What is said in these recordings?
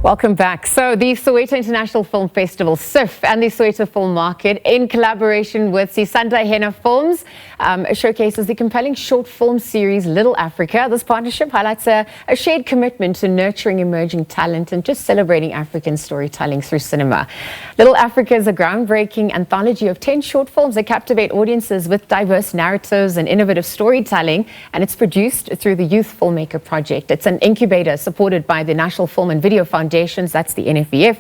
Welcome back. So the Soweto International Film Festival, SIFF, and the Soweto Film Market, in collaboration with Sisanda Henna Films, showcases the compelling short film series Little Africa. This partnership highlights a shared commitment to nurturing emerging talent and just celebrating African storytelling through cinema. Little Africa is a groundbreaking anthology of 10 short films that captivate audiences with diverse narratives and innovative storytelling, and it's produced through the Youth Filmmaker Project. It's an incubator supported by the National Film and Video Foundation. That's the NFVF.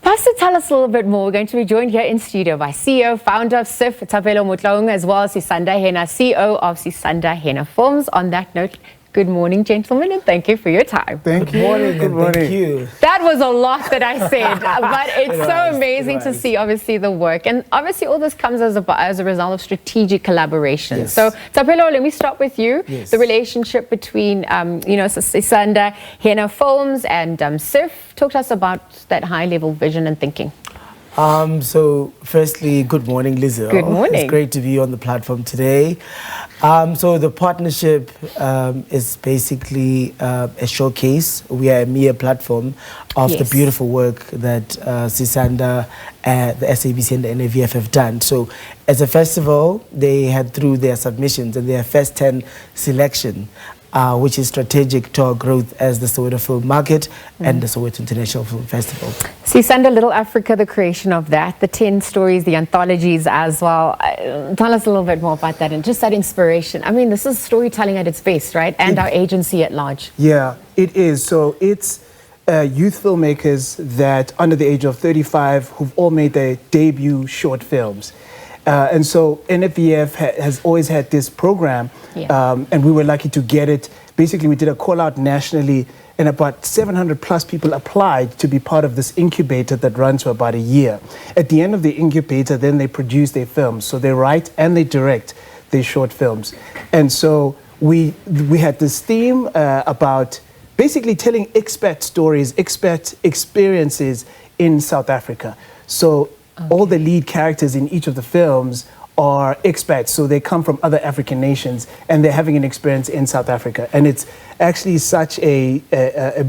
Pastor, tell us a little bit more. We're going to be joined here in studio by CEO, founder of SIFF, Thapelo Motloung, as well as Sisanda Henna, CEO of Sisanda Henna Films. On that note, good morning, gentlemen, and thank you for your time. Good morning. Thank you. That was a lot that I said, but it's so amazing to see, obviously, the work. And obviously, all this comes as a result of strategic collaboration. Yes. So, Thapelo, let me start with you. Yes. The relationship between, Sisanda Henna Films and SIFF. Talk to us about that high-level vision and thinking. So firstly, good morning, Lizzie. Good morning. It's great to be on the platform today. So the partnership is basically a showcase. We are a mere platform of the beautiful work that Sisanda, the SABC and the NFVF have done. So as a festival, they had through their submissions and their first 10 selection, which is strategic to our growth as the Soweto Film Market and the Soweto International Film Festival. Sisanda, Little Africa, the creation of that, the 10 stories, the anthologies as well. Tell us a little bit more about that and just that inspiration. I mean, this is storytelling at its base, right? And our agency at large. Yeah, it is. So it's youth filmmakers that under the age of 35 who've all made their debut short films. And so NFVF has always had this program, and we were lucky to get it. Basically, we did a call out nationally, and about 700 plus people applied to be part of this incubator that runs for about a year. At the end of the incubator, then they produce their films. So they write and they direct their short films. And so we had this theme about basically telling expat stories, expat experiences in South Africa. So all the lead characters in each of the films are expats, so they come from other African nations and they're having an experience in South Africa. And it's actually such a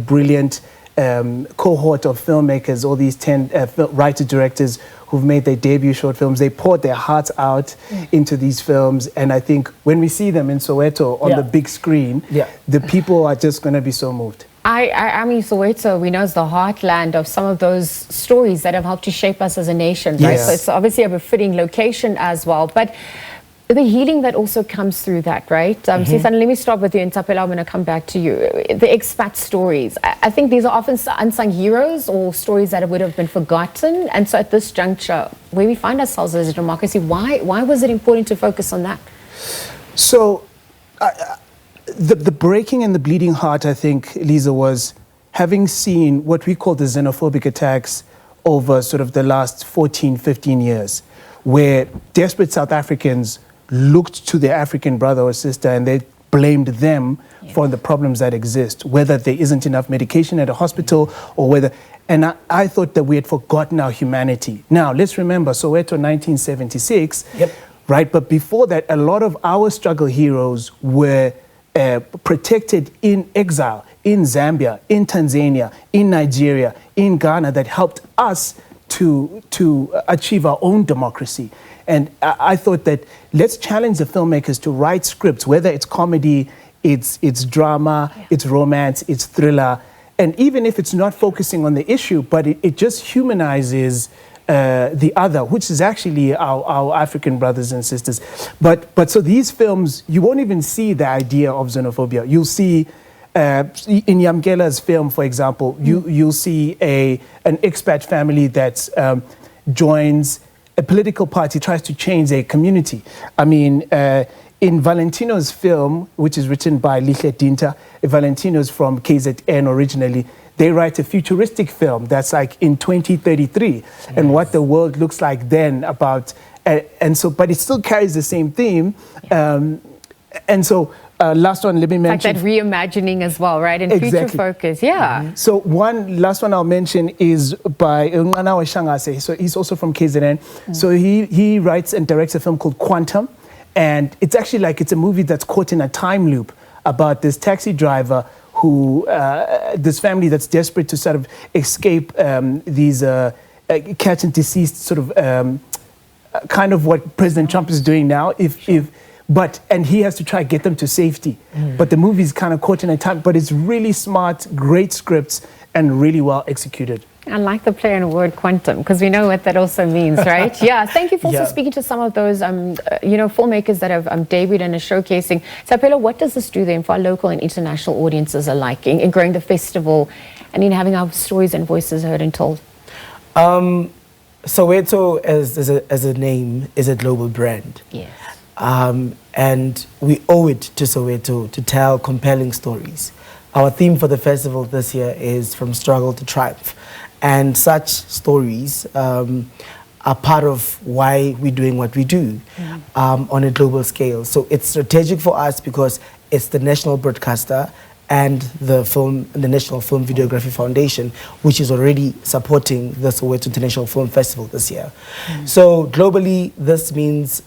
brilliant cohort of filmmakers, all these 10 writer-directors who've made their debut short films. They poured their hearts out into these films, and I think when we see them in Soweto on the big screen, the people are just going to be so moved. I mean, Soweto, we know, is the heartland of some of those stories that have helped to shape us as a nation, right? So it's obviously a befitting location as well. But the healing that also comes through that, right? Sisanda, let me start with you, and Thapelo, I'm going to come back to you. The expat stories. I think these are often unsung heroes or stories that would have been forgotten. And so at this juncture, where we find ourselves as a democracy, why was it important to focus on that? So the breaking and the bleeding heart, I think, Lisa, was having seen what we call the xenophobic attacks over sort of the last 14, 15 years, where desperate South Africans looked to their African brother or sister and they blamed them for the problems that exist, whether there isn't enough medication at a hospital or whether... And I thought that we had forgotten our humanity. Now, let's remember Soweto 1976, right? But before that, a lot of our struggle heroes were protected in exile in Zambia, in Tanzania, in Nigeria, in Ghana, that helped us to achieve our own democracy. And I thought that let's challenge the filmmakers to write scripts, whether it's comedy, it's drama, it's romance, it's thriller. And even if it's not focusing on the issue, but it just humanizes the other, which is actually our African brothers and sisters. But so these films, you won't even see the idea of xenophobia. You'll see in Yamkela's film, for example, you'll see an expat family that joins a political party, tries to change a community. I mean, in Valentino's film, which is written by Lihle Dinta, Valentino's from KZN originally, they write a futuristic film that's like in 2033 and what the world looks like then about, and so, but it still carries the same theme. And so last one, let me mention. Like that reimagining as well, right? And future focus, So last one I'll mention is by Nganawe Shangase. So he's also from KZN. So he writes and directs a film called Quantum. And it's actually like it's a movie that's caught in a time loop about this taxi driver this family that's desperate to sort of escape these catch and deceased sort of kind of what President Trump is doing now. And he has to try to get them to safety. But the movie's kind of caught in a time, but it's really smart, great scripts, and really well executed. I like the play on word quantum, because we know what that also means, right? Yeah. Thank you for also speaking to some of those, filmmakers that have debuted and are showcasing. Thapelo, what does this do then for our local and international audiences alike in growing the festival and in having our stories and voices heard and told? Soweto as a name is a global brand. Yes. And we owe it to Soweto to tell compelling stories. Our theme for the festival this year is From Struggle to Triumph. And such stories are part of why we're doing what we do on a global scale. So it's strategic for us because it's the national broadcaster and the National Film Videography Foundation, which is already supporting the Soweto International Film Festival this year. So globally, this means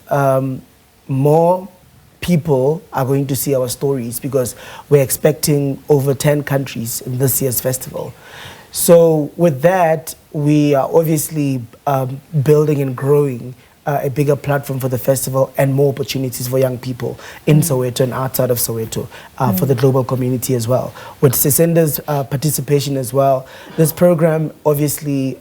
more people are going to see our stories because we're expecting over 10 countries in this year's festival. So with that, we are obviously building and growing a bigger platform for the festival and more opportunities for young people in Soweto and outside of Soweto for the global community as well. With Sisanda's participation as well, this program obviously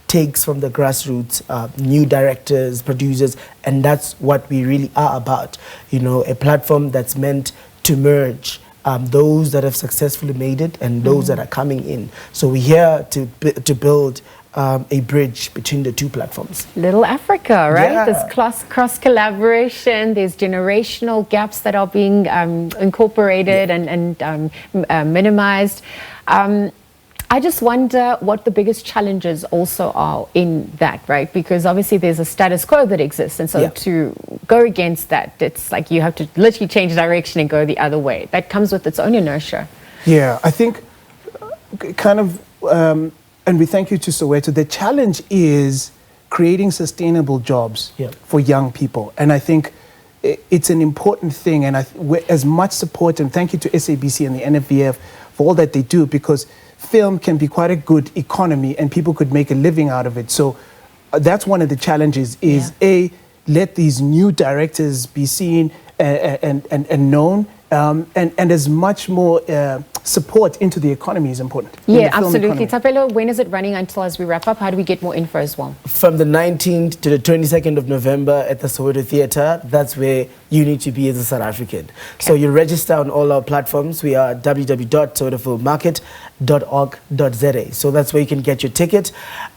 takes from the grassroots new directors, producers, and that's what we really are about. A platform that's meant to merge those that have successfully made it and those that are coming in. So we're here to build a bridge between the two platforms. Little Africa, right? Yeah. There's cross collaboration, there's generational gaps that are being incorporated and minimized. I just wonder what the biggest challenges also are in that, right? Because obviously there's a status quo that exists. And so to go against that, it's like you have to literally change direction and go the other way. That comes with its own inertia. Yeah, I think and we thank you to Soweto. The challenge is creating sustainable jobs for young people. And I think it's an important thing. And as much support, and thank you to SABC and the NFVF for all that they do, because film can be quite a good economy and people could make a living out of it. So that's one of the challenges is let these new directors be seen and known, and as much more support into the economy is important. Yeah, absolutely. Thapelo, when is it running until as we wrap up? How do we get more info as well? From the 19th to the 22nd of November at the Soweto Theatre, that's where you need to be as a South African. Okay. So you register on all our platforms. We are www.sowetofilmmarket.org.za. So that's where you can get your ticket,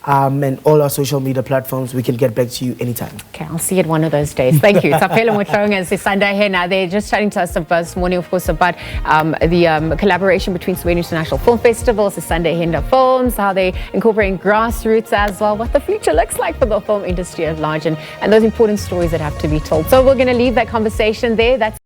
and all our social media platforms. We can get back to you anytime. Okay, I'll see you at one of those days. Thank you. Thapelo, Motloung and Sisanda Henna. They're just chatting to us this morning, of course, about the collaboration between Soweto International Film Festival, Sisanda Henna Films, how they incorporating grassroots as well, what the future looks like for the film industry at large, and those important stories that have to be told. So we're going to leave that conversation there. That's